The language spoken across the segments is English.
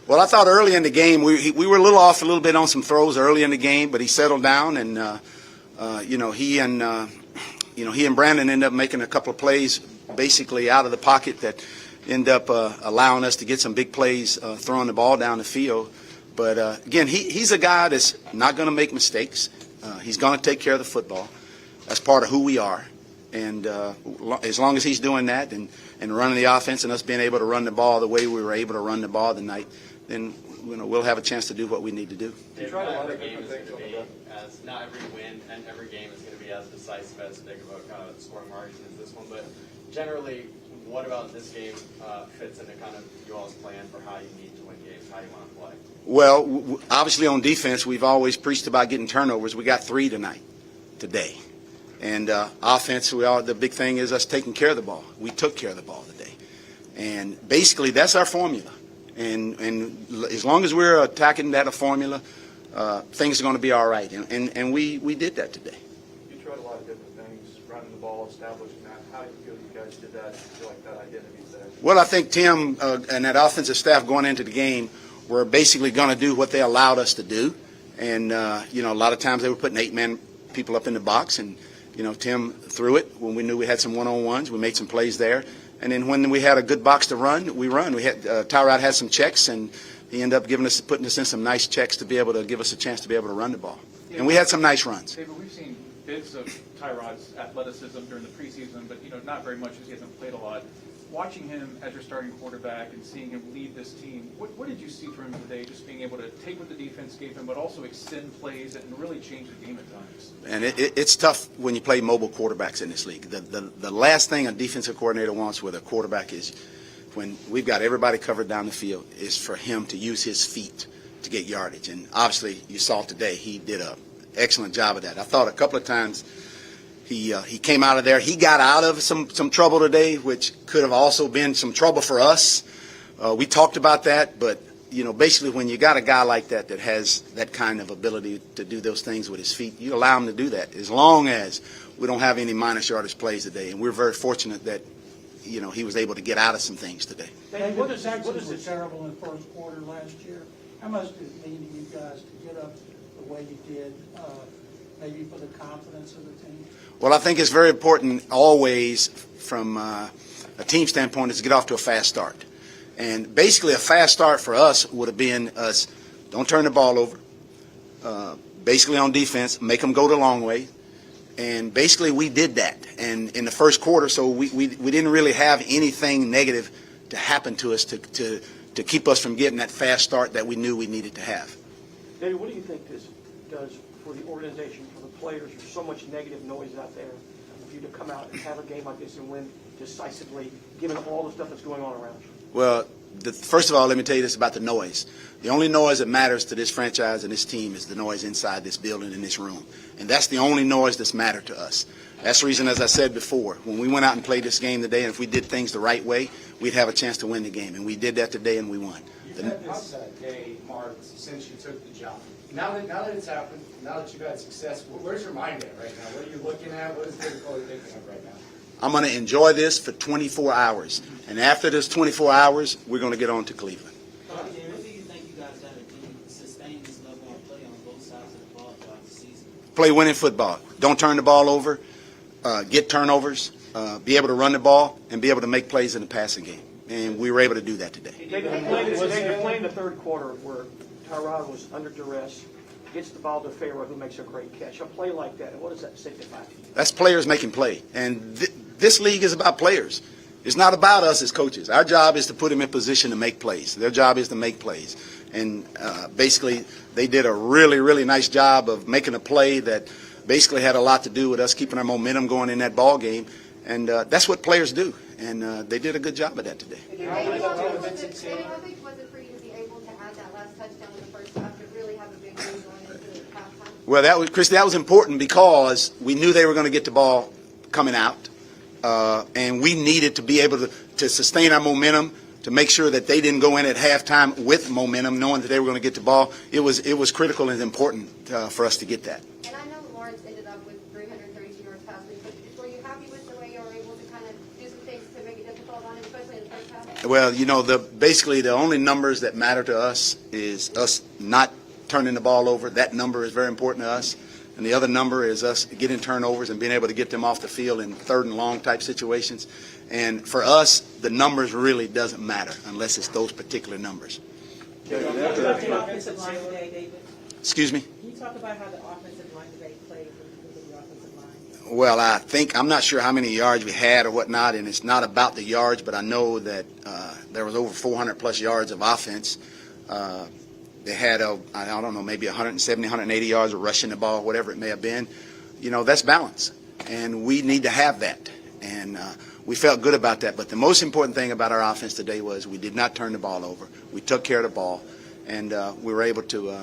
Well, I thought early in the game we were a little bit on some throws early in the game, but he settled down, and he and Brandon ended up making a couple of plays basically out of the pocket that end up allowing us to get some big plays throwing the ball down the field. But again, he's a guy that's not going to make mistakes. He's going to take care of the football. That's part of who we are. And as long as he's doing that and running the offense and us being able to run the ball the way we were able to run the ball tonight, then we'll have a chance to do what we need to do. You tried a lot of different things on the ground. As not every win and every game is going to be as decisive, as big of a scoring margin as this one. But generally, what about this game fits into kind of you all's plan for how you need to win games, how you want to play? Well, obviously on defense, we've always preached about getting turnovers. We got 3 today. And offense, the big thing is us taking care of the ball. We took care of the ball today. And basically, that's our formula. And as long as we're attacking that formula, things are going to be all right. And we did that today. You tried a lot of different things, running the ball, establishing that. How do you feel you guys did that? Do you feel like that identity is there? Well, I think Tim and that offensive staff going into the game were basically going to do what they allowed us to do. And, a lot of times they were putting 8-man people up in the box. And, Tim threw it when we knew we had some one-on-ones. We made some plays there. And then when we had a good box to run, we run. We had Tyrod had some checks, and he ended up putting us in some nice checks to be able to give us a chance to be able to run the ball. And we had some nice runs. David, we've seen bits of Tyrod's athleticism during the preseason, but not very much as he hasn't played a lot. Watching him as your starting quarterback and seeing him lead this team, what did you see from him today? Just being able to take what the defense gave him, but also extend plays and really change the game at times. And it's tough when you play mobile quarterbacks in this league. The last thing a defensive coordinator wants with a quarterback is, when we've got everybody covered down the field, is for him to use his feet to get yardage. And obviously, you saw today he did an excellent job of that. I thought a couple of times he came out of there. He got out of some trouble today, which could have also been some trouble for us. We talked about that, but basically when you got a guy like that that has that kind of ability to do those things with his feet, you allow him to do that as long as we don't have any minus yardage plays today. And we're very fortunate that he was able to get out of some things today. Dave, what is it terrible in the first quarter last year? How much did it mean to you guys to get up the way you did, maybe for the confidence of the team? Well, I think it's very important always from a team standpoint is to get off to a fast start. And basically a fast start for us would have been us, don't turn the ball over, basically on defense, make them go the long way. And basically we did that. And in the first quarter, so we didn't really have anything negative to happen to us to keep us from getting that fast start that we knew we needed to have. David, what do you think this does for the organization, for the players? There's so much negative noise out there. For you to come out and have a game like this and win decisively, given all the stuff that's going on around you. Well, first of all, let me tell you this about the noise. The only noise that matters to this franchise and this team is the noise inside this building, in this room. And that's the only noise that's mattered to us. That's the reason, as I said before, when we went out and played this game today, and if we did things the right way, we'd have a chance to win the game. And we did that today, and we won. You've had this day, Mark, since you took the job. Now that it's happened, now that you've had success, where's your mind at right now? What are you looking at? What is David Culley thinking of right now? I'm going to enjoy this for 24 hours. And after this 24 hours, we're going to get on to Cleveland. What do you think you guys got to do to sustain this level of play on both sides of the ball throughout the season? Play winning football. Don't turn the ball over. Get turnovers. Be able to run the ball and be able to make plays in the passing game. And we were able to do that today. They're playing the third quarter where Tyrod was under duress, gets the ball to Pharaoh, who makes a great catch. A play like that, what does that signify? That's players making play. And this league is about players. It's not about us as coaches. Our job is to put them in position to make plays. Their job is to make plays. And basically, they did a really, really nice job of making a play that basically had a lot to do with us keeping our momentum going in that ball game. And that's what players do. And they did a good job of that today. How big was it for you to be able to add that last touchdown in the first half to really have a big lead going into halftime? Well, Christy, that was important because we knew they were going to get the ball coming out. And we needed to be able to sustain our momentum, to make sure that they didn't go in at halftime with momentum, knowing that they were going to get the ball. It was critical and important for us to get that. And I know Lawrence ended up with 332 yards passing, but were you happy with the way you were able to kind of do some things to make it difficult on him, especially in the first half? Well, basically the only numbers that matter to us is us not turning the ball over. That number is very important to us. And the other number is us getting turnovers and being able to get them off the field in third and long type situations. And for us, the numbers really doesn't matter unless it's those particular numbers. Can you talk about the offensive line today, David? Excuse me? Can you talk about how the offensive line today played with the offensive line? Well, I'm not sure how many yards we had or whatnot, and it's not about the yards, but I know that there was over 400 plus yards of offense. They had, I don't know, maybe 170, 180 yards of rushing the ball, whatever it may have been. That's balance, and we need to have that. And we felt good about that. But the most important thing about our offense today was we did not turn the ball over. We took care of the ball, and we were able to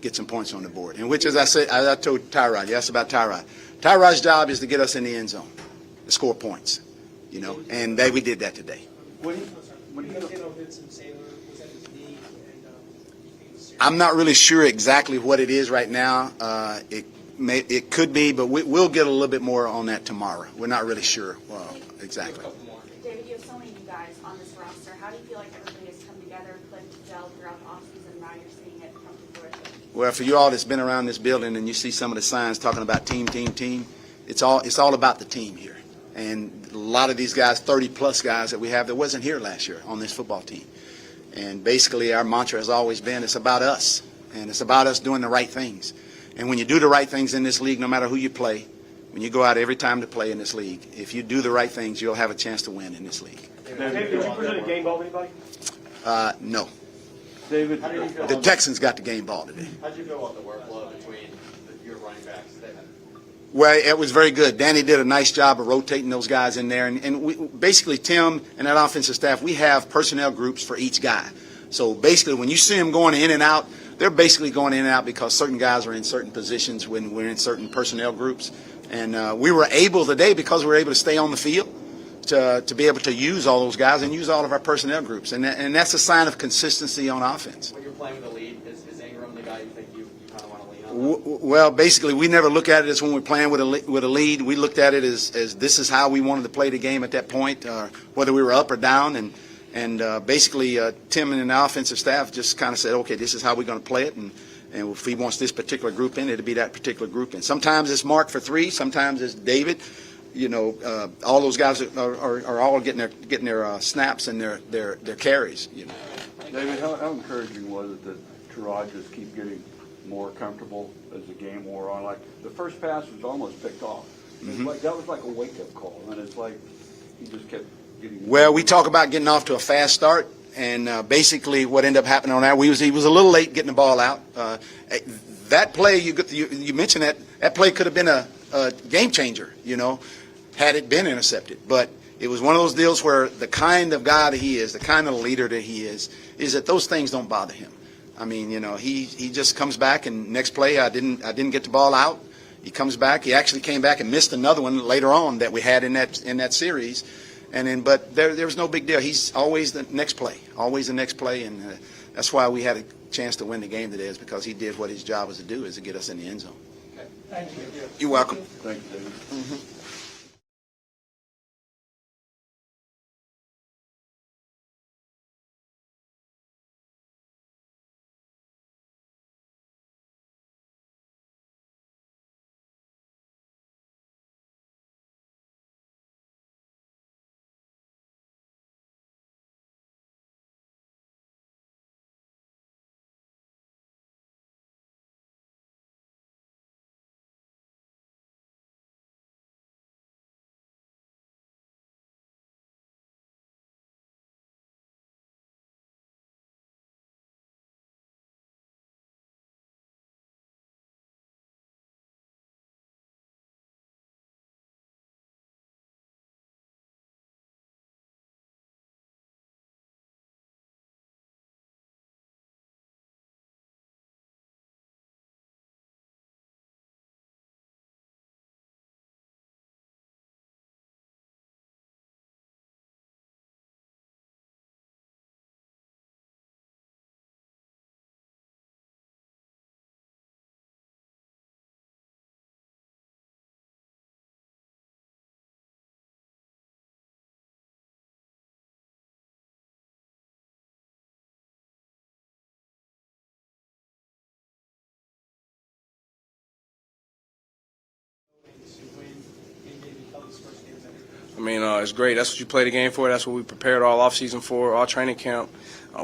get some points on the board. And which, as I said, I told Tyrod, you asked about Tyrod. Tyrod's job is to get us in the end zone, to score points, and we did that today. I'm not really sure exactly what it is right now. It could be, but we'll get a little bit more on that tomorrow. We're not really sure exactly. David, you have so many new guys on this roster. How do you feel like everybody has come together, clicked, gelled throughout the offseason, and now you're seeing it come to fruition? Well, for you all that's been around this building and you see some of the signs talking about team, it's all about the team here. And a lot of these guys, 30-plus guys that we have that wasn't here last year on this football team. And basically our mantra has always been it's about us, and it's about us doing the right things. And when you do the right things in this league, no matter who you play, when you go out every time to play in this league, if you do the right things, you'll have a chance to win in this league. David, did you present a game ball to anybody? No. David, The Texans got the game ball today. How'd you feel about the workload between your running backs? Well, it was very good. Danny did a nice job of rotating those guys in there. And we, basically, Tim and that offensive staff, we have personnel groups for each guy. So basically, when you see them going in and out, they're basically going in and out because certain guys are in certain positions when we're in certain personnel groups. And we were able today, because we were able to stay on the field, to be able to use all those guys and use all of our personnel groups. And that's a sign of consistency on offense. When you're playing with a lead, is Ingram the guy you think you kind of want to lean on? Well, basically, we never look at it as when we're playing with a lead. We looked at it as this is how we wanted to play the game at that point, whether we were up or down. And basically, Tim and the offensive staff just kind of said, okay, this is how we're going to play it. And if he wants this particular group in, it'll be that particular group in. Sometimes it's Mark for three. Sometimes it's David. All those guys are all getting their snaps and their carries. David, how encouraging was it that Tyrod just keep getting more comfortable as the game wore on? Like the first pass was almost picked off. Mm-hmm. That was like a wake-up call, and it's like he just kept getting. Well, we talk about getting off to a fast start, and basically what ended up happening on that, he was a little late getting the ball out. That play you mentioned that play could have been a game changer, had it been intercepted. But it was one of those deals where the kind of guy that he is, the kind of leader that he is that those things don't bother him. I mean, he just comes back, and next play I didn't get the ball out. He comes back. He actually came back and missed another one later on that we had in that series. But there was no big deal. He's always the next play, and that's why we had a chance to win the game today, is because he did what his job was to do, is to get us in the end zone. Thank you. You're welcome. Thanks, David. Mm-hmm. mean, it's great. That's what you play the game for. That's what we prepared all offseason for, all training camp.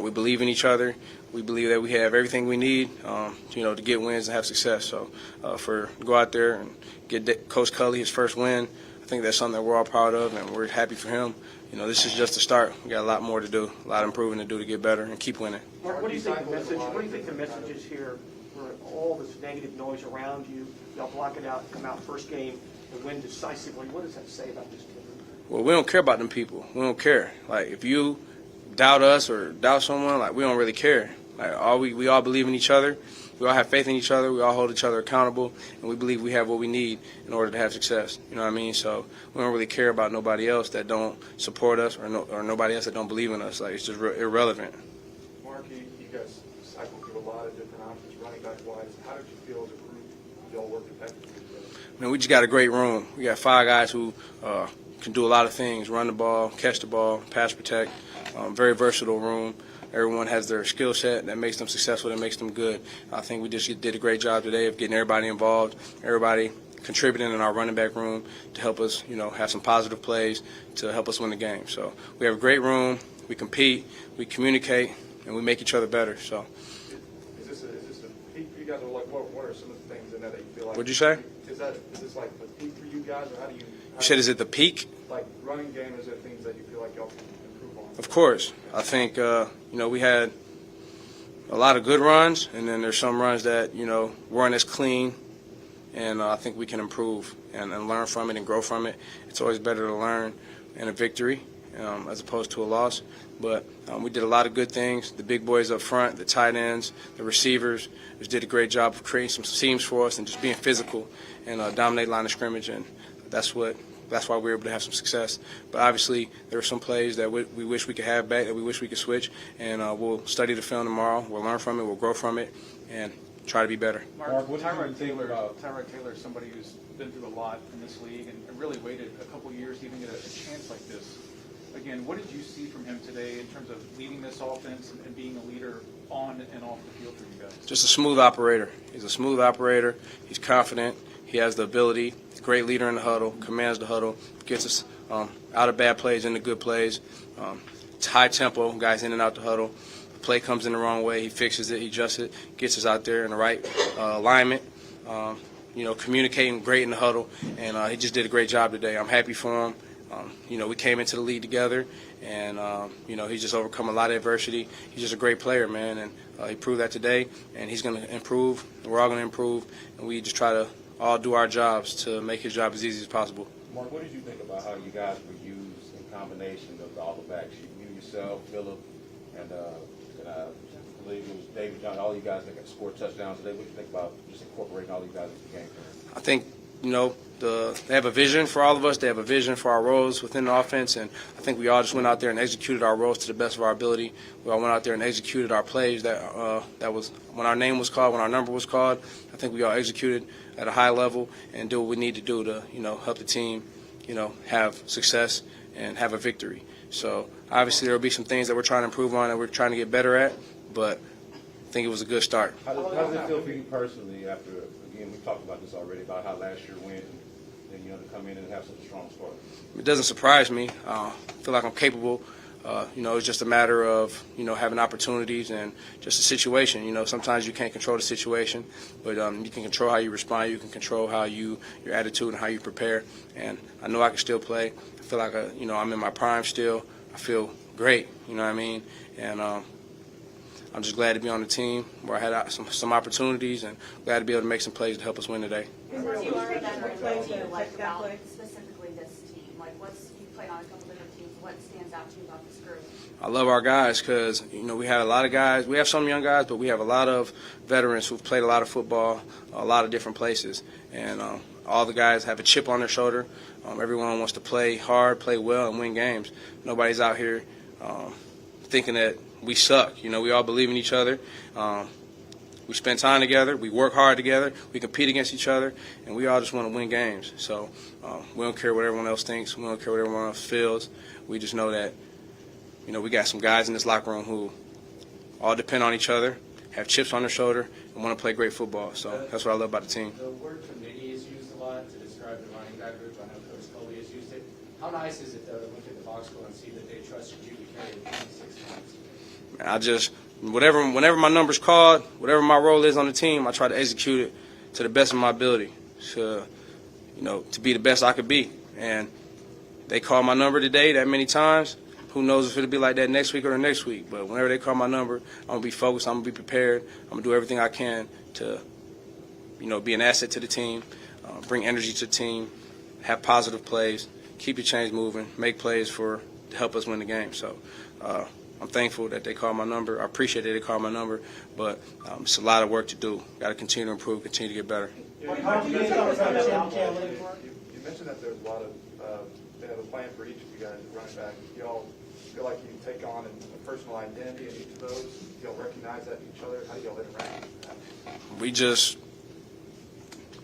We believe in each other. We believe that we have everything we need, to get wins and have success. So go out there and get Coach Culley his first win, I think that's something that we're all proud of, and we're happy for him. This is just the start. We got a lot more to do, a lot of improving to do to get better and keep winning. Mark, what do you think the message is here for all this negative noise around you? Y'all block it out, come out first game, and win decisively. What does that say about this team? Well, we don't care about them people. We don't care. Like, if you doubt us or doubt someone, like, we don't really care. Like, we all believe in each other. We all have faith in each other. We all hold each other accountable, and we believe we have what we need in order to have success. You know what I mean? So we don't really care about nobody else that don't support us or nobody else that don't believe in us. Like, it's just irrelevant. Mark, you guys cycled through a lot of different options running back wise. How did you feel as a group? Y'all worked effectively together? Man, we just got a great room. We got 5 guys who can do a lot of things: run the ball, catch the ball, pass protect. Very versatile room. Everyone has their skill set that makes them successful, that makes them good. I think we just did a great job today of getting everybody involved, everybody contributing in our running back room to help us, have some positive plays to help us win the game. So we have a great room. We compete, we communicate, and we make each other better. So. Is this a peak for you guys, or like what are some of the things in there that you feel like? What'd you say? Is this like the peak for you guys, or how do you? You said, is it the peak? Like running game, is there things that you feel like y'all can improve on? Of course. I think, we had a lot of good runs, and then there's some runs that, weren't as clean, and I think we can improve and learn from it and grow from it. It's always better to learn in a victory as opposed to a loss. But we did a lot of good things. The big boys up front, the tight ends, the receivers, just did a great job of creating some seams for us and just being physical and dominate line of scrimmage, and that's why we were able to have some success. But obviously, there were some plays that we wish we could have back, that we wish we could switch, and we'll study the film tomorrow. We'll learn from it, we'll grow from it, and try to be better. Mark, Tyrod Taylor is somebody who's been through a lot in this league and really waited a couple years to even get a chance like this. Again, what did you see from him today in terms of leading this offense and being a leader on and off the field for you guys? Just a smooth operator. He's a smooth operator. He's confident. He has the ability. Great leader in the huddle, commands the huddle, gets us out of bad plays into good plays. It's high tempo, guys in and out the huddle. The play comes in the wrong way, he fixes it, he adjusts it, gets us out there in the right alignment. Communicating great in the huddle, and he just did a great job today. I'm happy for him. We came into the league together, and he's just overcome a lot of adversity. He's just a great player, man, and he proved that today. And he's going to improve. We're all going to improve, and we just try to all do our jobs to make his job as easy as possible. Mark, what did you think about how you guys were used in combination of all the backs? You yourself, Phillip, and I believe it was David John, all you guys that got scored touchdowns today. What do you think about just incorporating all you guys into the game? I think, they have a vision for all of us. They have a vision for our roles within the offense, and I think we all just went out there and executed our roles to the best of our ability. We all went out there and executed our plays that was when our name was called, when our number was called. I think we all executed at a high level and do what we need to do to, help the team, have success and have a victory. So obviously there will be some things that we're trying to improve on that we're trying to get better at, but I think it was a good start. How does it feel for you personally after, again, we talked about this already, about how last year went and to come in and have such a strong start? It doesn't surprise me. I feel like I'm capable. It's just a matter of, having opportunities and just a situation. Sometimes you can't control the situation, but you can control how you respond. You can control how your attitude and how you prepare. And I know I can still play. I feel like, I'm in my prime still. I feel great, you know what I mean? And I'm just glad to be on the team where I had some opportunities and glad to be able to make some plays to help us win today. What do you learn what do you like about specifically this team? You played on a couple different teams. What stands out to you about this group? I love our guys because, we had a lot of guys. We have some young guys, but we have a lot of veterans who've played a lot of football, a lot of different places. And all the guys have a chip on their shoulder. Everyone wants to play hard, play well, and win games. Nobody's out here thinking that we suck. We all believe in each other. We spend time together. We work hard together. We compete against each other, and we all just want to win games. So we don't care what everyone else thinks. We don't care what everyone else feels. We just know that, we got some guys in this locker room who all depend on each other, have chips on their shoulder, and want to play great football. So that's what I love about the team. The word committee is used a lot to describe the running back group. I know Coach Culley has used it. How nice is it, though, to look at the box score and see that they trusted you to carry it 26 points? I just, whenever my number's called, whatever my role is on the team, I try to execute it to the best of my ability, to be the best I could be. And they call my number today that many times. Who knows if it'll be like that next week or the next week. But whenever they call my number, I'm going to be focused. I'm going to be prepared. I'm going to do everything I can to, be an asset to the team, bring energy to the team, have positive plays, keep the chains moving, make plays to help us win the game. So I'm thankful that they called my number. I appreciate that they called my number. But it's a lot of work to do. Got to continue to improve, continue to get better. You mentioned that there's a lot of they have a plan for each of you guys at running back. Do y'all feel like you take on a personal identity in each of those? Do y'all recognize that in each other? How do y'all interact with that?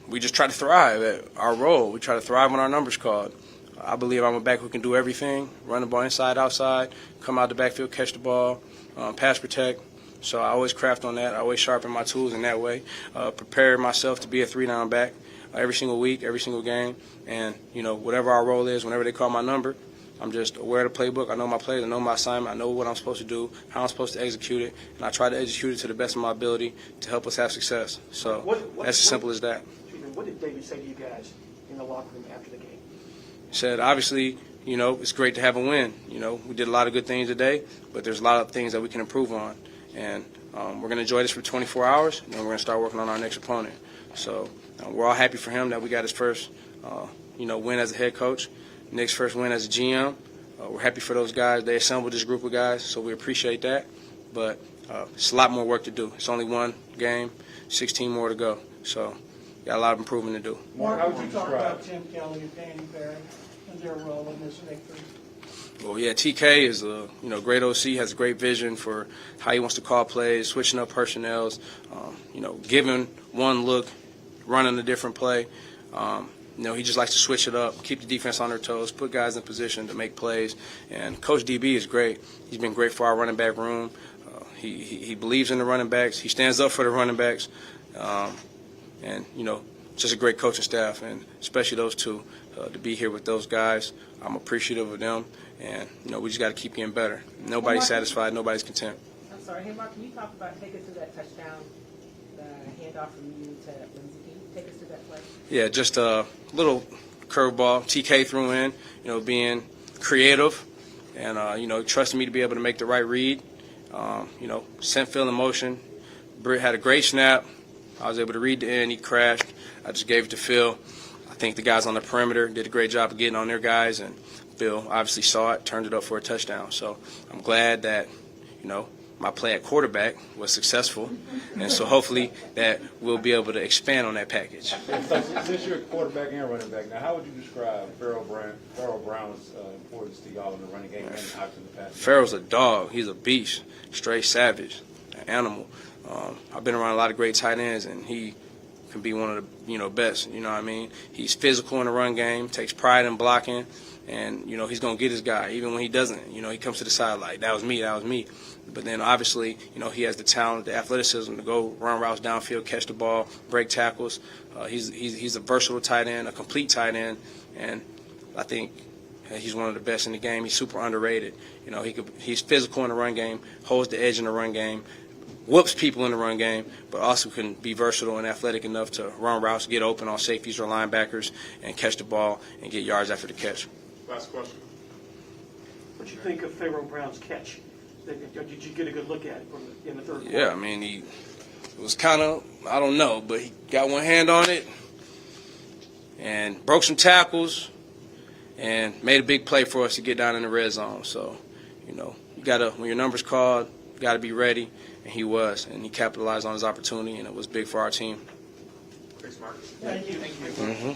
We just try to thrive at our role. We try to thrive when our number's called. I believe I'm a back who can do everything, run the ball inside, outside, come out the backfield, catch the ball, pass protect. So I always craft on that. I always sharpen my tools in that way. Prepare myself to be a 3-down back every single week, every single game. And, whatever our role is, whenever they call my number, I'm just aware of the playbook. I know my plays. I know my assignment. I know what I'm supposed to do, how I'm supposed to execute it. And I try to execute it to the best of my ability to help us have success. So that's as simple as that. What did David say to you guys in the locker room after the game? He said, obviously, it's great to have a win. We did a lot of good things today, but there's a lot of things that we can improve on. And we're going to enjoy this for 24 hours, and then we're going to start working on our next opponent. So we're all happy for him that we got his first, win as a head coach, Nick's first win as a GM. We're happy for those guys. They assembled this group of guys, so we appreciate that. But it's a lot more work to do. It's only one game, 16 more to go. So got a lot of improvement to do. Mark, would you talk about Tim Culley and Danny Berry and their role in this victory? Well, yeah, TK is a great OC, has a great vision for how he wants to call plays, switching up personnels, giving one look, running a different play. He just likes to switch it up, keep the defense on their toes, put guys in position to make plays. And Coach DB is great. He's been great for our running back room. He believes in the running backs. He stands up for the running backs. And just a great coaching staff, and especially those two, to be here with those guys. I'm appreciative of them, and we just got to keep getting better. Nobody's satisfied, nobody's content. I'm sorry, hey Mark, can you talk about, take us to that touchdown, the handoff from you to Lindsey? Can you take us to that play? Yeah, just a little curveball. TK threw in, being creative, and trusting me to be able to make the right read. Sent Phil in motion. Britt had a great snap. I was able to read the end. He crashed. I just gave it to Phil. I think the guys on the perimeter did a great job of getting on their guys, and Phil obviously saw it, turned it up for a touchdown. So I'm glad that, my play at quarterback was successful, and so hopefully that we'll be able to expand on that package. Since you're a quarterback and running back, now how would you describe Farrell Brown's importance to y'all in the running game and out in the pass? Farrell's a dog. He's a beast, straight savage, an animal. I've been around a lot of great tight ends, and he can be one of the best. You know what I mean? He's physical in the run game, takes pride in blocking, and he's gonna get his guy even when he doesn't. He comes to the side like that was me. But then obviously he has the talent, the athleticism to go run routes downfield, catch the ball, break tackles. He's a versatile tight end, a complete tight end, and I think he's one of the best in the game. He's super underrated. He's physical in the run game, holds the edge in the run game, whoops people in the run game, but also can be versatile and athletic enough to run routes, get open on safeties or linebackers, and catch the ball and get yards after the catch. Last question. What do you think of Pharaoh Brown's catch? Did you get a good look at it in the third quarter? Yeah, I mean, it was kind of, I don't know, but he got one hand on it and broke some tackles and made a big play for us to get down in the red zone. So, you got to, when your number's called, you got to be ready. And he was, and he capitalized on his opportunity, and it was big for our team. Thanks, Mark. Thank you. Mm-hmm.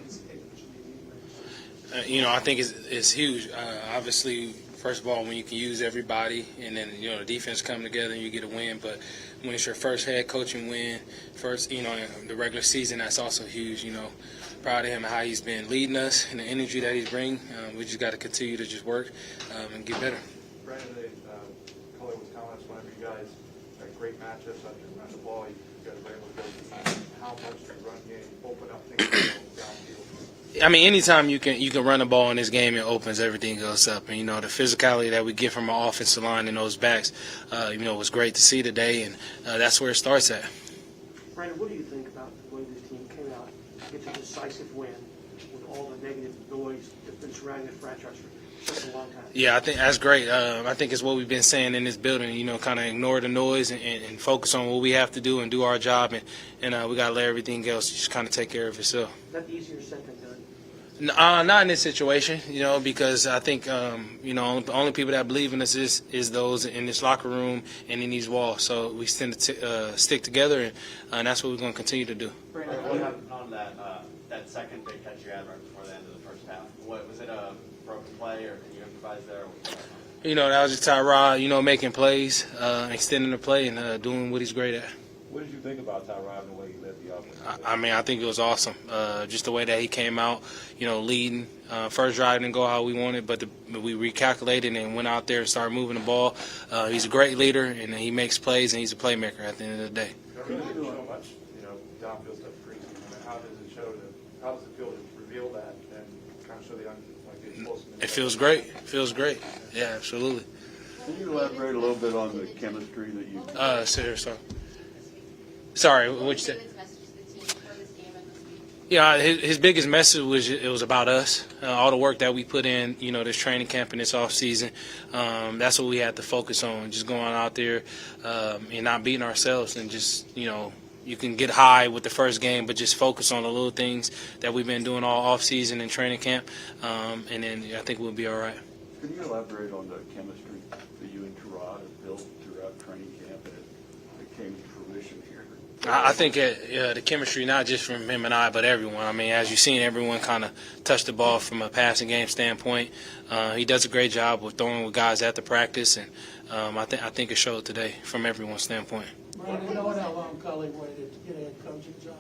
Queen's age maybe? I think it's huge. Obviously, first of all, when you can use everybody, and then the defense come together and you get a win. But when it's your first head coaching win, first in the regular season, that's also huge. Proud of him and how he's been leading us and the energy that he's bringing. We just got to continue to just work and get better. Brandon, Culley was telling us whenever you guys had great matchups after you run the ball, you guys were able to go how much the run game open up things downfield. I mean, anytime you can run the ball in this game, it opens everything else up. And the physicality that we get from our offensive line and those backs, was great to see today, and that's where it starts at. Brandon, what do you think about the way this team came out to get a decisive win with all the negative noise that's been surrounding the franchise for such a long time? Yeah, I think that's great. I think it's what we've been saying in this building, kind of ignore the noise and focus on what we have to do and do our job, and we got to let everything else just kind of take care of itself. Is that easier said than done? Not in this situation, because I think, the only people that believe in us is those in this locker room and in these walls. So we tend to stick together, and that's what we're going to continue to do. Brandon, What happened on that second big catch you had right before the end of the first half? Was it a broken play, or can you improvise there? That was just Tyrod, making plays, extending the play, and doing what he's great at. What did you think about Tyrod and the way he led the offense? I think it was awesome. Just the way that he came out, leading. First drive didn't go how we wanted, but we recalculated and went out there and started moving the ball. He's a great leader, and he makes plays, and he's a playmaker at the end of the day. There really isn't so much, downfield stuff preseason. How does it feel to reveal that and kind of show the explosiveness? It feels great. It feels great. Yeah, absolutely. Can you elaborate a little bit on the chemistry that you? Sorry, what you said? Yeah, his biggest message was it was about us. All the work that we put in, this training camp and this off season. That's what we had to focus on. Just going out there and not beating ourselves, and just you can get high with the first game, but just focus on the little things that we've been doing all off season and training camp, and then I think we'll be all right. Can you elaborate on the chemistry that you and Tyrod have built throughout training camp, and it came to fruition here? I think the chemistry, not just from him and I, but everyone. I mean, as you've seen, everyone kind of touched the ball from a passing game standpoint. He does a great job with throwing with guys at the practice, and I think it showed today from everyone's standpoint. Brandon, knowing how long Culley waited to get a head coaching job,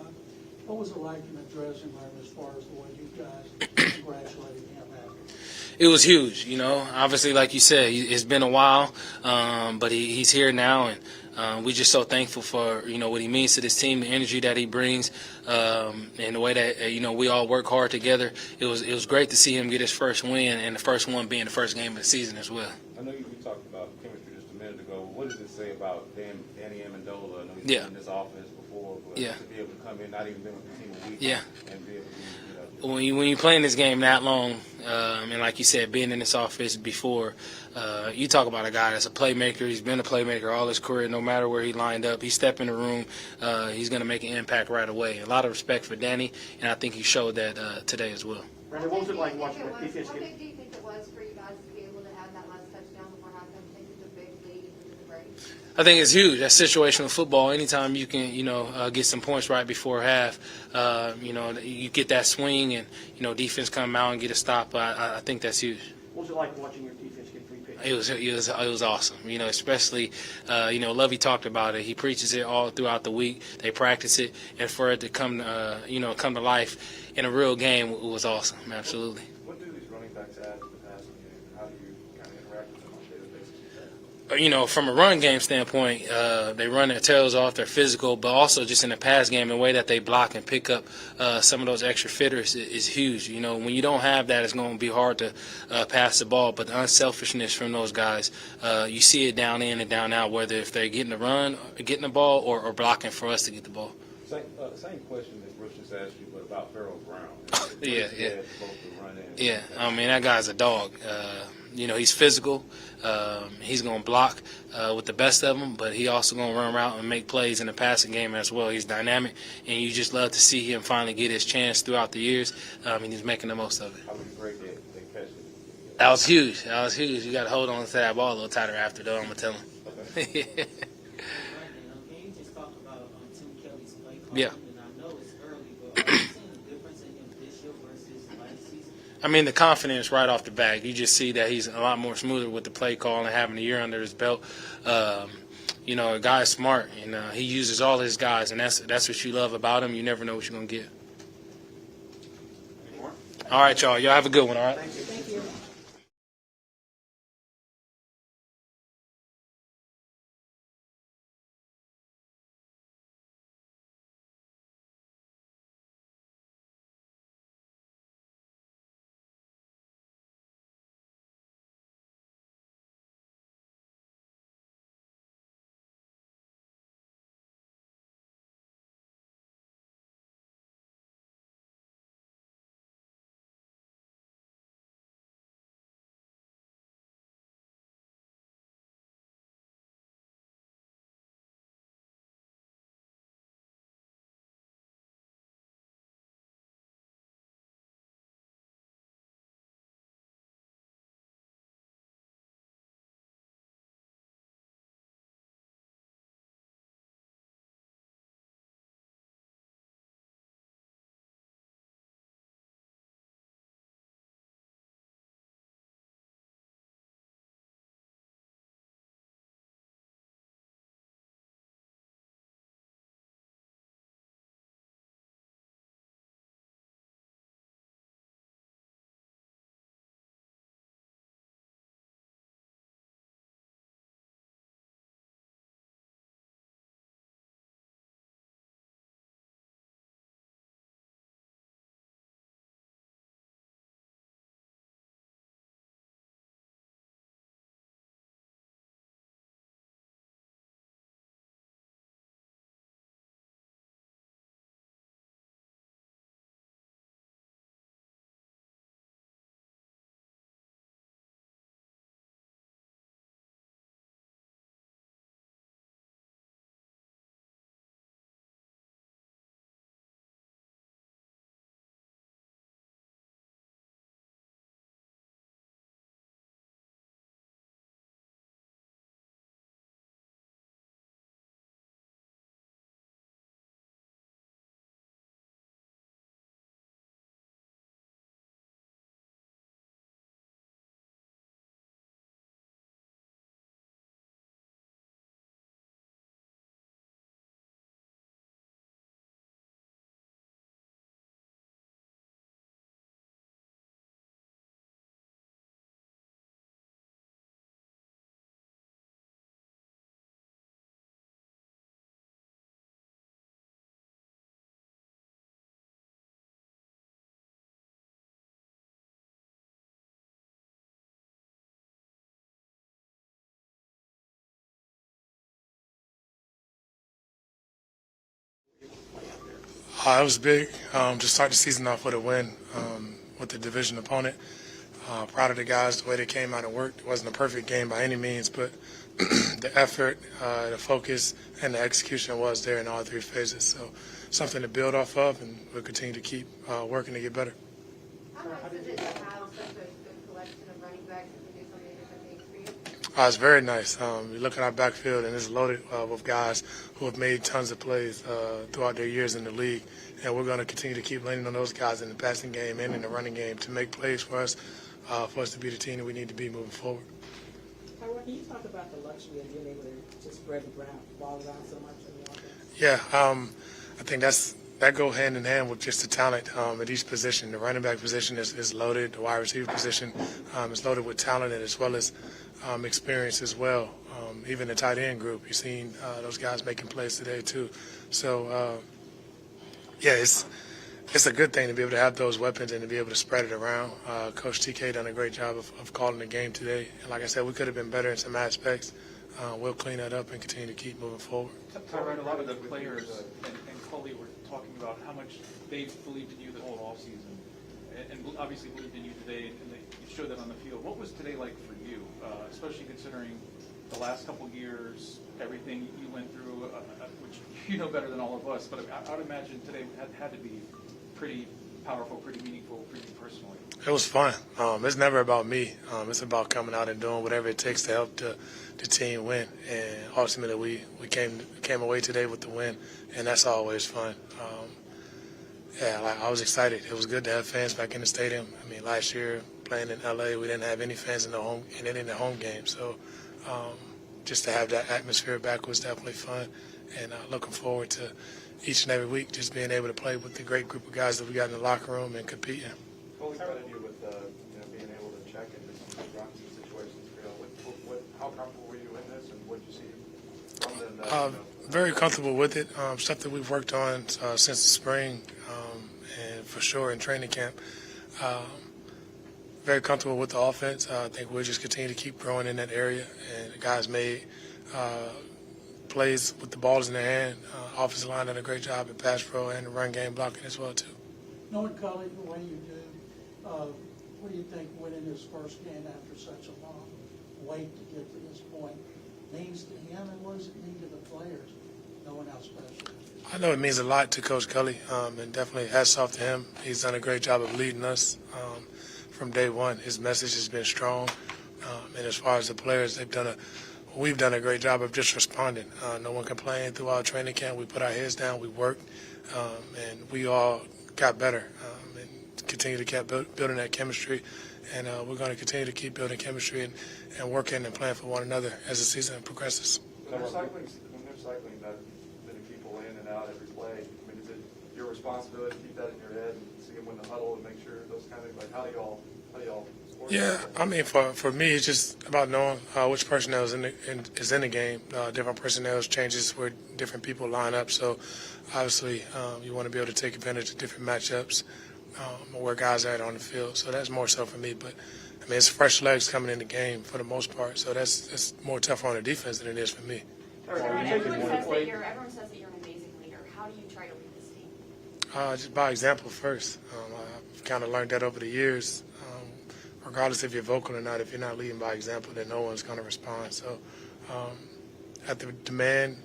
what was it like in the dressing room as far as the way you guys congratulated him after? It was huge, Obviously, like you said, it's been a while, but he's here now, and we're just so thankful for what he means to this team, the energy that he brings, and the way that we all work hard together. It was great to see him get his first win, and the first one being the first game of the season as well. I know we talked about chemistry just a minute ago. What does it say about Danny Amendola? I know he's been in this offense before, but to be able to come in, not even been with the team a week, and be able to when you play in this game that long, and like you said, being in this office before, you talk about a guy that's a playmaker. He's been a playmaker all his career. No matter where he lined up, he stepped in the room, he's going to make an impact right away. A lot of respect for Danny, and I think he showed that today as well. Brandon, what was it like watching the defense How get? big do you think it was for you guys to be able to add that last touchdown before halftime, take such a big lead into the break? I think it's huge. That's situational football. Anytime you can, get some points right before half, you get that swing and, defense come out and get a stop. I think that's huge. What was it like watching your defense get 3 picks? It was awesome. Especially, Lovey talked about it. He preaches it all throughout the week. They practice it, and for it to come to life in a real game was awesome. Absolutely. What do these running backs add to the passing game? How do you kind of interact with them on a daily basis? From a run game standpoint, they run their tails off, they're physical, but also just in the pass game, the way that they block and pick up some of those extra fitters is huge. When you don't have that, it's going to be hard to pass the ball, but the unselfishness from those guys, you see it down in and down out, whether if they're getting the run, getting the ball, or blocking for us to get the ball. Same question that Bruce just asked you, but about Pharaoh Brown. Yeah. Both the run and Yeah, I mean, that guy's a dog. He's physical. He's going to block with the best of them, but he also going to run around and make plays in the passing game as well. He's dynamic, and you just love to see him finally get his chance throughout the years, and he's making the most of it. How would you break they catch it? That was huge. You got to hold on to that ball a little tighter after, though, I'm going to tell him. Can you just talk about Tim Kelly's play calling? Yeah. And I know it's early, but are you seeing a difference in him this year I mean, the confidence right off the bat. You just see that he's a lot more smoother with the play call and having a year under his belt. A guy's smart, and he uses all his guys, and that's what you love about him. You never know what you're going to get. Any more? All right, y'all. Y'all have a good one, all right? Thank you. It was big to start the season off with a win with the division opponent. Proud of the guys, the way they came out and worked. It wasn't a perfect game by any means, but the effort, the focus, and the execution was there in all three phases. So something to build off of, and we'll continue to keep working to get better. How nice is it to have such a good collection of running backs who can do so many different things for you? It's very nice. You look at our backfield, and it's loaded with guys who have made tons of plays throughout their years in the league. And we're going to continue to keep leaning on those guys in the passing game and in the running game to make plays for us to be the team that we need to be moving forward. Tyrod, can you talk about the luxury of being able to just spread the ball around so much in the offense? Yeah, I think that go hand in hand with just the talent at each position. The running back position is loaded. The wide receiver position is loaded with talent and as well as experience as well. Even the tight end group, you've seen those guys making plays today too. So, it's a good thing to be able to have those weapons and to be able to spread it around. Coach TK done a great job of calling the game today. And like I said, we could have been better in some aspects. We'll clean that up and continue to keep moving forward. Tyrod, a lot of the players and Culley were talking about how much they believed in you the whole offseason, and obviously believed in you today, and they showed that on the field. What was today like for you, especially considering the last couple of years, everything you went through, which you know better than all of us, but I would imagine today had to be pretty powerful, pretty meaningful for you personally. It was fun. It's never about me. It's about coming out and doing whatever it takes to help the team win. And ultimately, we came away today with the win, and that's always fun. Yeah, like, I was excited. It was good to have fans back in the stadium. I mean, last year playing in LA, we didn't have any fans in any of the home games. So just to have that atmosphere back was definitely fun. And looking forward to each and every week just being able to play with the great group of guys that we got in the locker room and competing. What was credit you with being able to check into some of the Rocky situations? How comfortable were you in this, and what did you see from them? Very comfortable with it. Stuff that we've worked on since the spring, and for sure in training camp. Very comfortable with the offense. I think we'll just continue to keep growing in that area. And the guys made plays with the balls in their hand. Offensive line did a great job at pass pro and the run game blocking as well too. Knowing Culley the way you do, what do you think winning this first game after such a long wait to get to this point means to him, and what does it mean to the players, knowing how special it is? I know it means a lot to Coach Culley, and definitely hats off to him. He's done a great job of leading us from day one. His message has been strong, and as far as the players, we've done a great job of just responding. No one complained throughout training camp. We put our heads down, we worked, and we all got better and continue to keep building that chemistry. And we're going to continue to keep building chemistry and working and playing for one another as the season progresses. When they're cycling that many people in and out every play, I mean, is it your responsibility to keep that in your head and see them win the huddle and make sure those kind of, like, how do y'all Yeah, I mean, for me, it's just about knowing which personnel is in the game. Different personnel changes where different people line up. So, obviously, you want to be able to take advantage of different matchups where guys are at on the field. So that's more so for me. But I mean, it's fresh legs coming in the game for the most part. So that's more tough on the defense than it is for me. Everyone says that you're an amazing leader. How do you try to lead this team? Just by example first. I've kind of learned that over the years. Regardless if you're vocal or not, if you're not leading by example, then no one's going to respond. So have to demand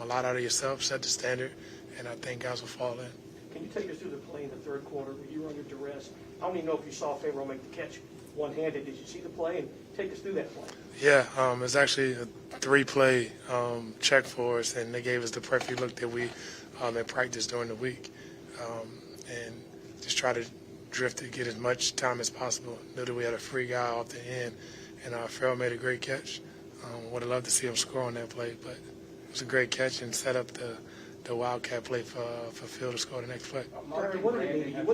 a lot out of yourself, set the standard, and I think guys will fall in. Can you take us through the play in the third quarter? You were under duress. I don't even know if you saw Pharaoh make the catch one-handed. Did you see the play? And take us through that play. Yeah, it's actually a 3-play check for us, and they gave us the perfect look that we had practiced during the week. And just try to drift to get as much time as possible. Knew that we had a free guy off the end, and Pharaoh made a great catch. Would have loved to see him score on that play, but it was a great catch and set up the wildcat play for Phil to score the next play. Terry, what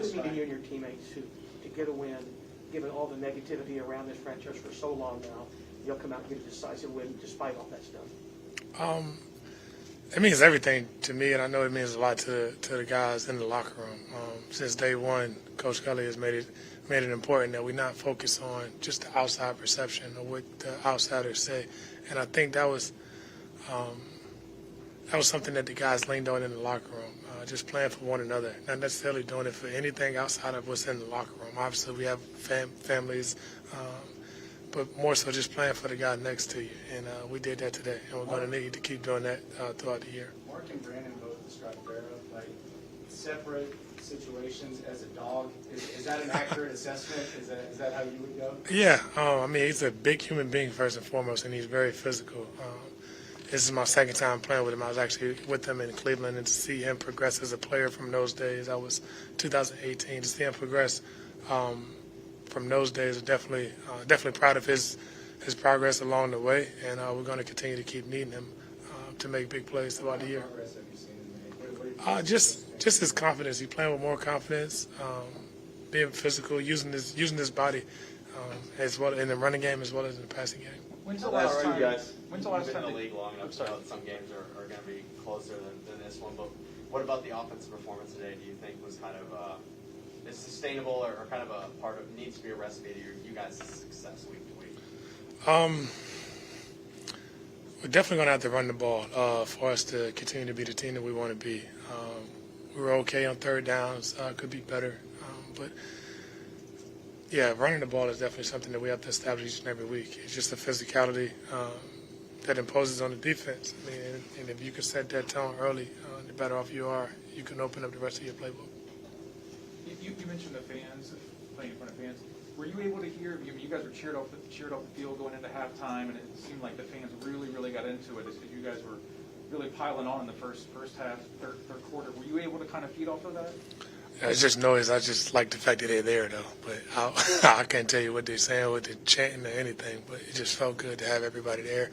does it mean to you and your teammates to get a win, given all the negativity around this franchise for so long now? You'll come out and get a decisive win despite all that stuff. It means everything to me, and I know it means a lot to the guys in the locker room. Since day one, Coach Culley has made it important that we not focus on just the outside perception or what the outsiders say, and I think that was something that the guys leaned on in the locker room, just playing for one another, not necessarily doing it for anything outside of what's in the locker room. Obviously, we have families, but more so just playing for the guy next to you, and we did that today, and we're going to need to keep doing that throughout the year. Mark and Brandon both described Pharaoh like separate situations as a dog. Is that an accurate assessment? Is that how you would go? Yeah, I mean, he's a big human being first and foremost, and he's very physical. This is my second time playing with him. I was actually with him in Cleveland, and to see him progress as a player from those days, I was 2018, to see him progress from those days, definitely proud of his progress along the way, and we're going to continue to keep needing him to make big plays throughout the year. Just his confidence. He's playing with more confidence, being physical, using his body as well in the running game as well as in the passing game. When's the last time you've been in the league long enough to know that some games are going to be closer than this one? But what about the offensive performance today? Do you think was kind of is sustainable or kind of a part of needs to be a recipe to you guys' success week to week? We're definitely going to have to run the ball for us to continue to be the team that we want to be. We were okay on third downs, could be better, but yeah, running the ball is definitely something that we have to establish each and every week. It's just the physicality that imposes on the defense. I mean, and if you can set that tone early, the better off you are. You can open up the rest of your playbook. You mentioned the fans, playing in front of fans. Were you able to hear? You guys were cheered off the field going into halftime, and it seemed like the fans really got into it. As you guys were really piling on in the first half, third quarter. Were you able to kind of feed off of that? It's just noise. I just like the fact that they're there, though. But I can't tell you what they're saying, what they're chanting, or anything. But it just felt good to have everybody there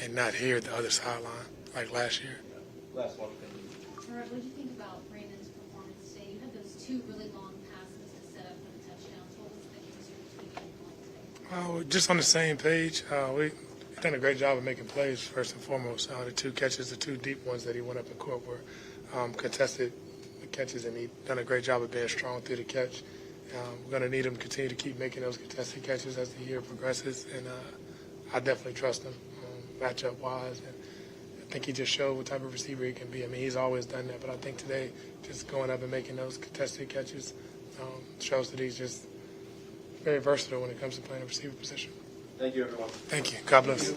and not hear the other sideline like last year. Last one. Tyrod, what did you think about Brandon's performance today? You had those two really long passes to set up for the touchdowns. What was the difference between the game plan today? Just on the same page. We've done a great job of making plays, first and foremost. The two catches, the two deep ones that he went up and caught were contested catches, and he done a great job of being strong through the catch. We're going to need him to continue to keep making those contested catches as the year progresses, and I definitely trust him matchup-wise. And I think he just showed what type of receiver he can be. I mean, he's always done that, but I think today just going up and making those contested catches shows that he's just very versatile when it comes to playing a receiver position. Thank you, everyone. Thank you. God bless.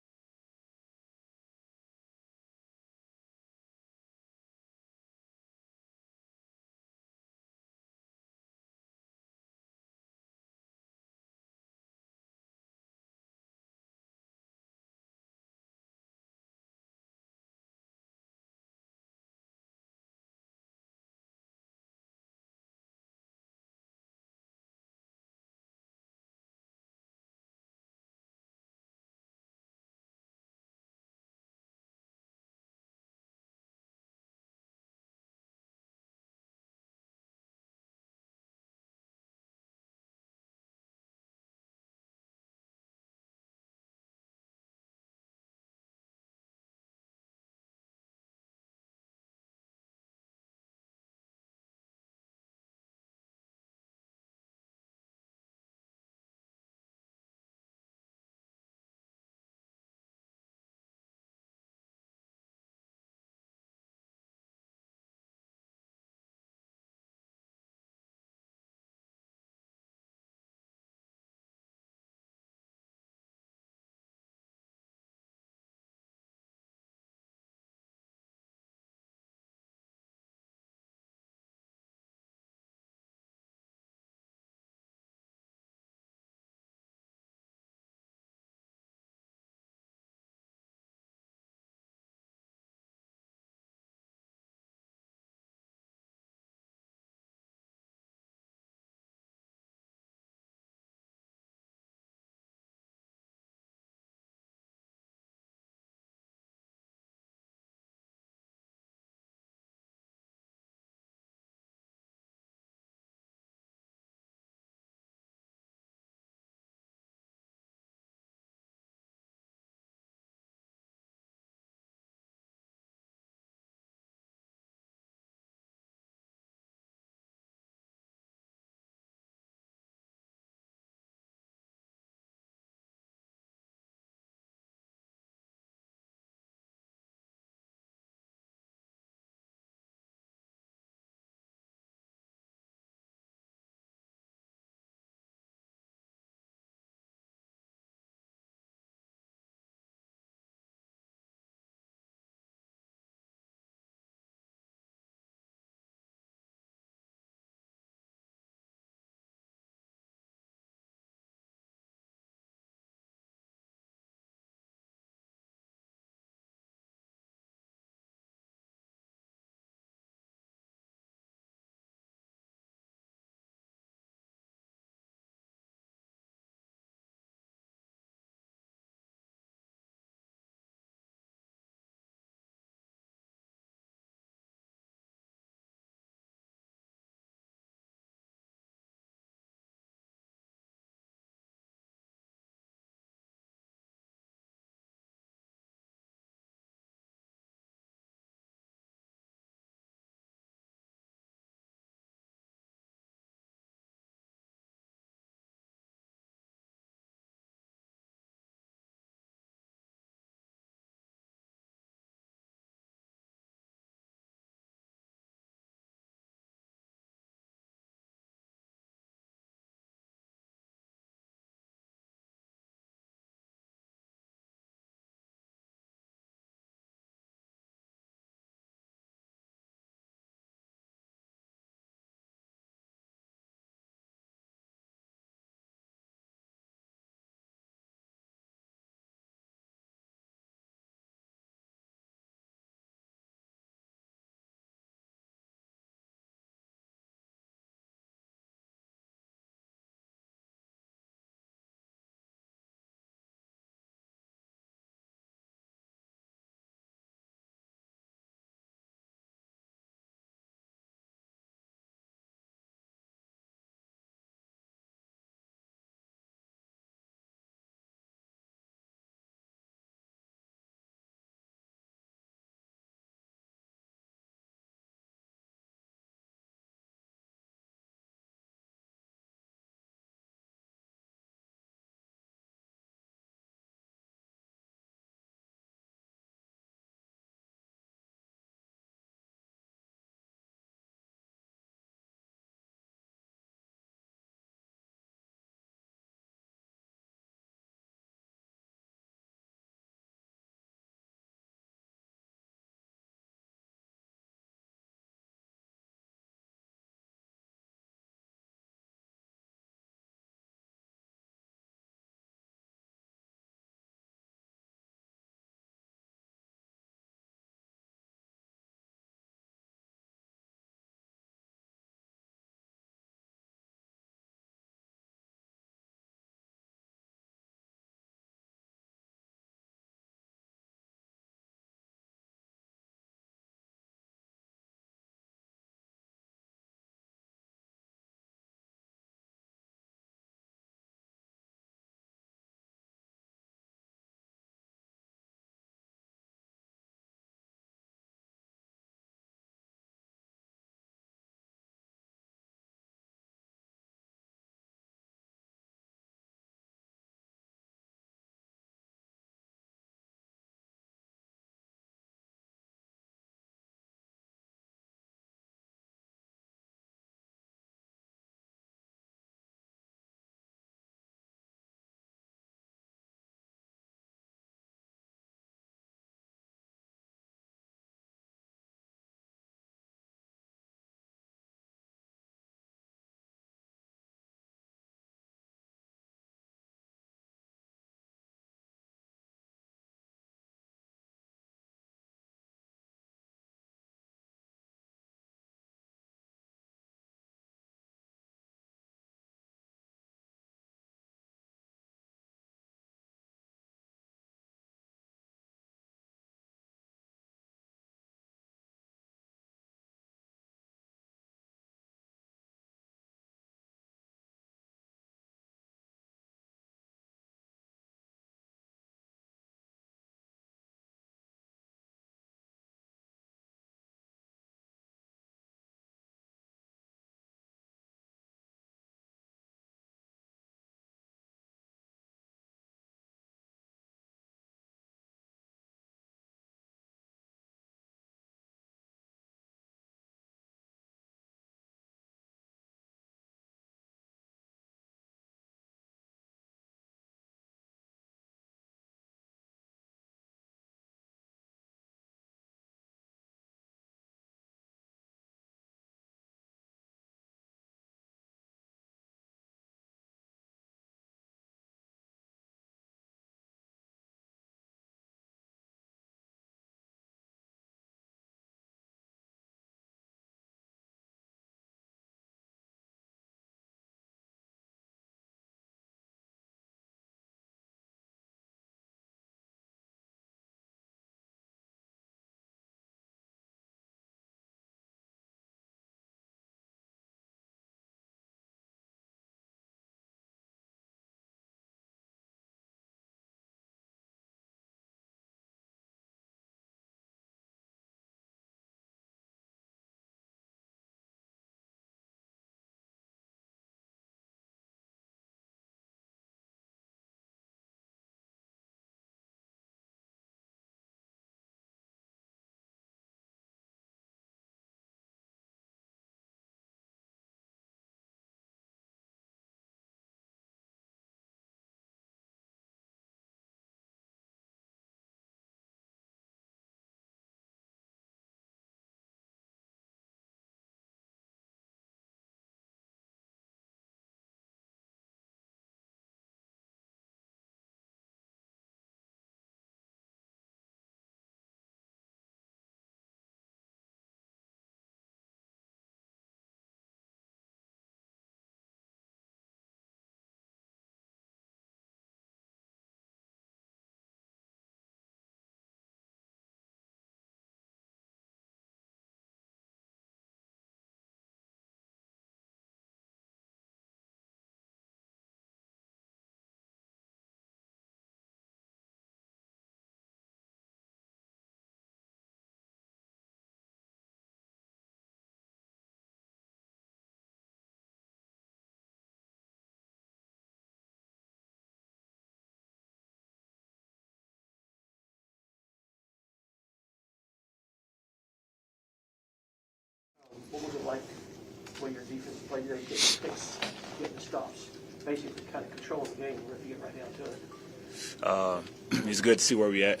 way your defense played today, getting picks, getting the stops, basically kind of controlling the game, if you get right down to it? It's good to see where we at.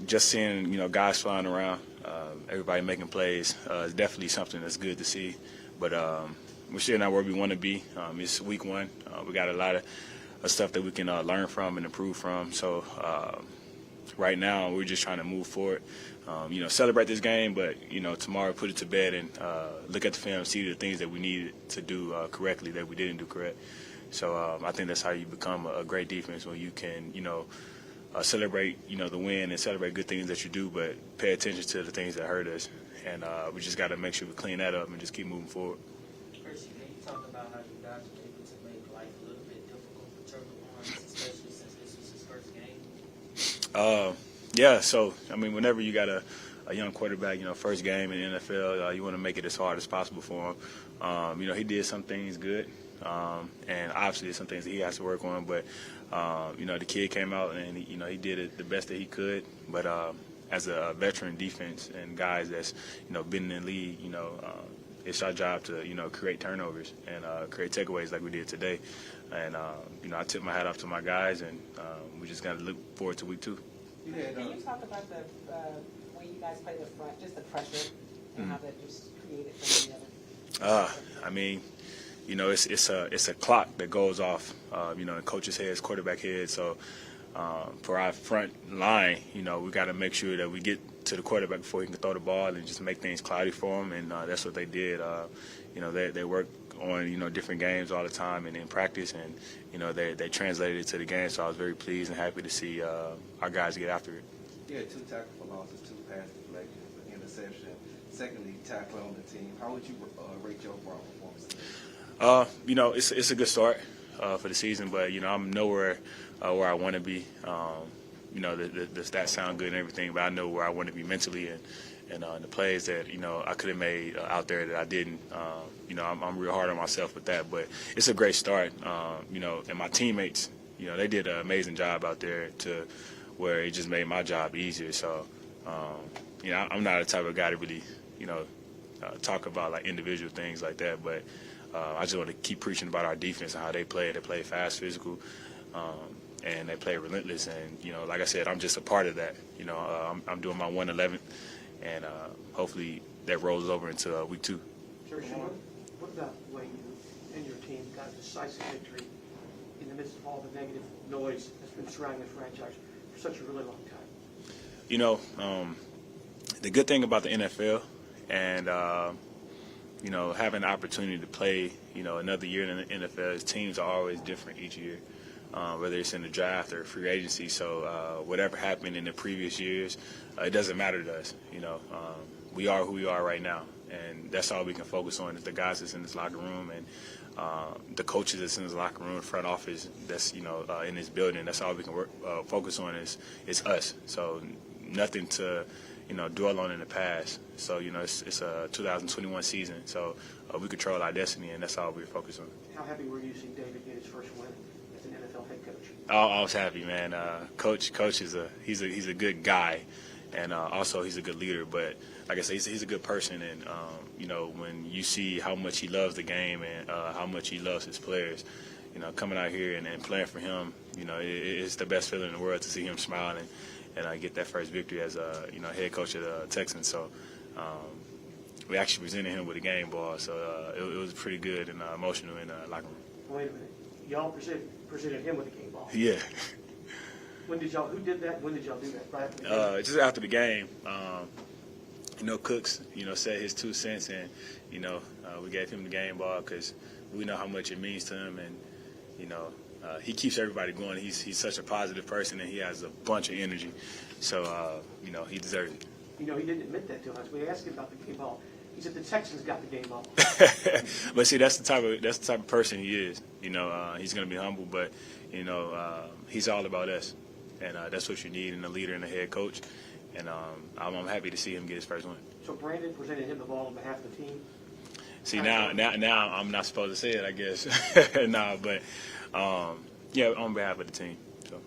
Just seeing guys flying around, everybody making plays is definitely something that's good to see. But we're still not where we want to be. It's week one. We got a lot of stuff that we can learn from and improve from. So right now we're just trying to move forward. Celebrate this game, but tomorrow put it to bed and look at the film, see the things that we needed to do correctly that we didn't do correct. So I think that's how you become a great defense, when you can celebrate the win and celebrate good things that you do, but pay attention to the things that hurt us. And we just got to make sure we clean that up and just keep moving forward. Chris, can you talk about how you guys were able to make life a little bit difficult for Trevor Lawrence, especially since this was his first game? Yeah, so, whenever you got a young quarterback, first game in the NFL, you want to make it as hard as possible for him. He did some things good, and obviously there's some things that he has to work on, but, the kid came out and, he did it the best that he could. But as a veteran defense and guys that's, been in the league, it's our job to, create turnovers and create takeaways like we did today. And, I tip my hat off to my guys, and we just got to look forward to week 2. Can you talk about the when you guys play the front, just the pressure and how that just created from the other? It's a clock that goes off, in coaches' heads, quarterback heads. So for our front line, we got to make sure that we get to the quarterback before he can throw the ball and just make things cloudy for him. And that's what they did. They work on different games all the time and in practice, and they translated it to the game. So I was very pleased and happy to see our guys get after it. You had 2 tackle for losses, 2 pass deflections, an interception. Secondly, tackle on the team. How would you rate your overall performance today? It's a good start for the season, but I'm nowhere where I want to be. The stats sound good and everything, but I know where I want to be mentally, and the plays that I could have made out there that I didn't. I'm real hard on myself with that, but it's a great start. And my teammates, they did an amazing job out there to where it just made my job easier. So, I'm not the type of guy to really, talk about like individual things like that, but I just want to keep preaching about our defense and how they play. They play fast, physical, and they play relentless. And like I said, I'm just a part of that. I'm doing my 111th, and hopefully that rolls over into week 2. Sure. What about the way you and your team got a decisive victory in the midst of all the negative noise that's been surrounding the franchise for such a really long time? The good thing about the NFL and having the opportunity to play another year in the NFL is teams are always different each year, whether it's in the draft or free agency. So whatever happened in the previous years, it doesn't matter to us. We are who we are right now, and that's all we can focus on is the guys that's in this locker room and the coaches that's in this locker room, front office that's in this building. That's all we can focus on is us. So nothing to dwell on in the past. So it's a 2021 season. So we control our destiny, and that's all we're focused on. How happy were you seeing David get his first win as an NFL head coach? I was happy, man. Coach is he's a good guy, and also he's a good leader. But like I said, he's a good person, and when you see how much he loves the game and how much he loves his players, coming out here and playing for him, it's the best feeling in the world to see him smiling and get that first victory as a head coach of the Texans. So we actually presented him with a game ball, so it was pretty good and emotional in the locker room. Wait a minute, y'all presented him with a game ball. Yeah. Who did y'all do that? Right after the game? Just after the game, Cooks, said his 2 cents, and we gave him the game ball because we know how much it means to him, and he keeps everybody going. He's such a positive person, and he has a bunch of energy. So he deserves it. He didn't admit that to us. We asked him about the game ball. He said the Texans got the game ball. But see, that's the type of person he is. He's going to be humble, but he's all about us, and that's what you need in a leader and a head coach. And I'm happy to see him get his first win. So Brandon presented him the ball on behalf of the team. See, now I'm not supposed to say it, I guess. But on behalf of the team. So.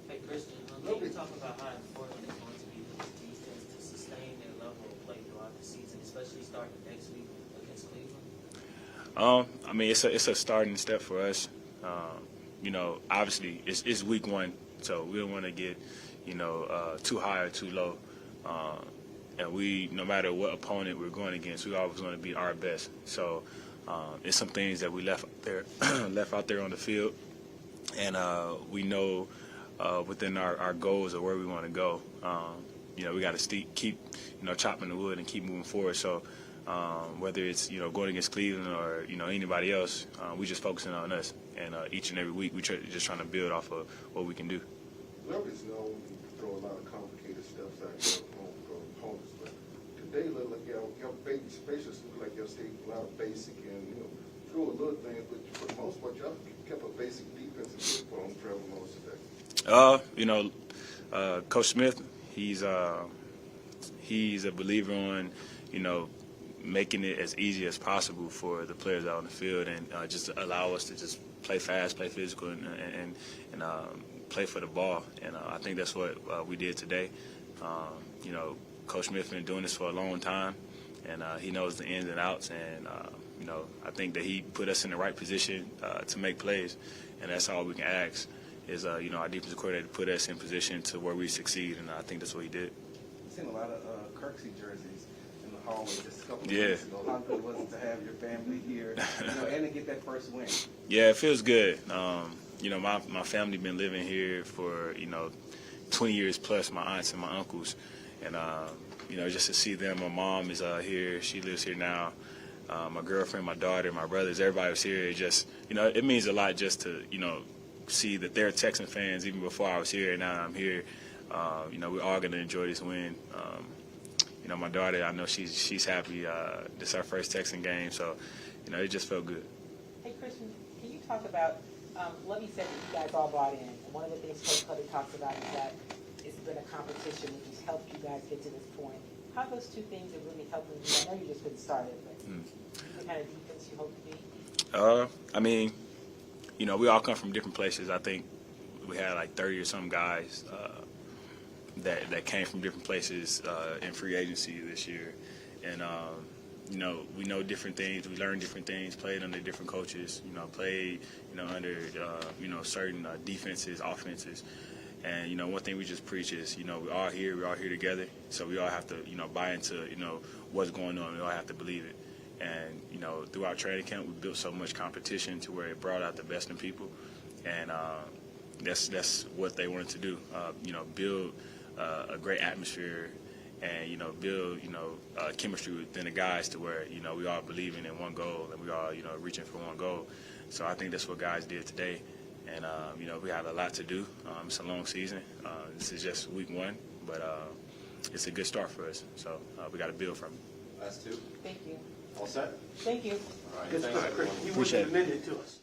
Hey, Christian, can you talk about how important it's going to be for the defense to sustain their level of play throughout the season, especially starting I mean, it's a starting step for us. You know, obviously it's week 1, so we don't want to get, you know, too high or too low. And we, no matter what opponent we're going against, we always want to be our best. So it's some things that we left out there on the field, and we know within our goals of where we want to go. You know, we got to keep, you know, chopping the wood and keep moving forward. So whether it's, you know, going against Cleveland or, you know, anybody else, we just focusing on us. And each and every week, we just trying to build off of what we can do. Nobody's known to throw a lot of complicated stuff at your opponents, but today look like your bases look like you're stating a lot of basic and, you know, threw a little thing, but for the most part, y'all kept a basic defensive football on Trevor most today. You know, Coach Smith, he's a believer on, you know, making it as easy as possible for the players out on the field, and just allow us to just play fast, play physical, and play for the ball. And I think that's what we did today. You know, Coach Smith been doing this for a long time, and he knows the ins and outs. And you know, I think that he put us in the right position to make plays, and that's all we can ask is you know, our defensive coordinator to put us in position to where we succeed, and I think that's what he did. I've seen a lot of Kirksey jerseys in the hallway just a couple of weeks ago. How good was it to have your family here, you know, and to get that first win? Yeah, it feels good. You know, my family been living here for, you know, 20 years plus, my aunts and my uncles. And, you know, just to see them, my mom is here. She lives here now. My girlfriend, my daughter, my brothers, everybody was here. It just, you know, it means a lot just to, you know, see that they're Texan fans even before I was here, and now I'm here. You know, we're all going to enjoy this win. You know, my daughter, I know she's happy. This is our first Texan game, so, you know, it just felt good. Hey, Christian, can you talk about, Lovey said that you guys all bought in, and one of the things Coach Culley talks about is that it's been a competition which has helped you guys get to this point. How those two things are really helping you? I know you just getting started, but the kind of defense you hope to be? I mean, you know, we all come from different places. I think we had like 30 or some guys that came from different places in free agency this year. And, you know, we know different things. We learn different things, played under different coaches, you know, played, you know, under, you know, certain defenses, offenses. And, you know, one thing we just preach is, you know, we're all here together. So we all have to, you know, buy into, you know, what's going on. We all have to believe it. And, you know, through our training camp, we built so much competition to where it brought out the best in people. And that's what they wanted to do, you know, build a great atmosphere and, you know, build, you know, chemistry within the guys to where, you know, we all believing in one goal and we all, you know, reaching for one goal. So I think that's what guys did today. And, you know, we have a lot to do. It's a long season. This is just week 1, but it's a good start for us. So we got to build from it. Last two. Thank you. All set? Thank you. All right. Yes, Thanks, Chris, everyone. you Appreciate wouldn't have admitted it to us.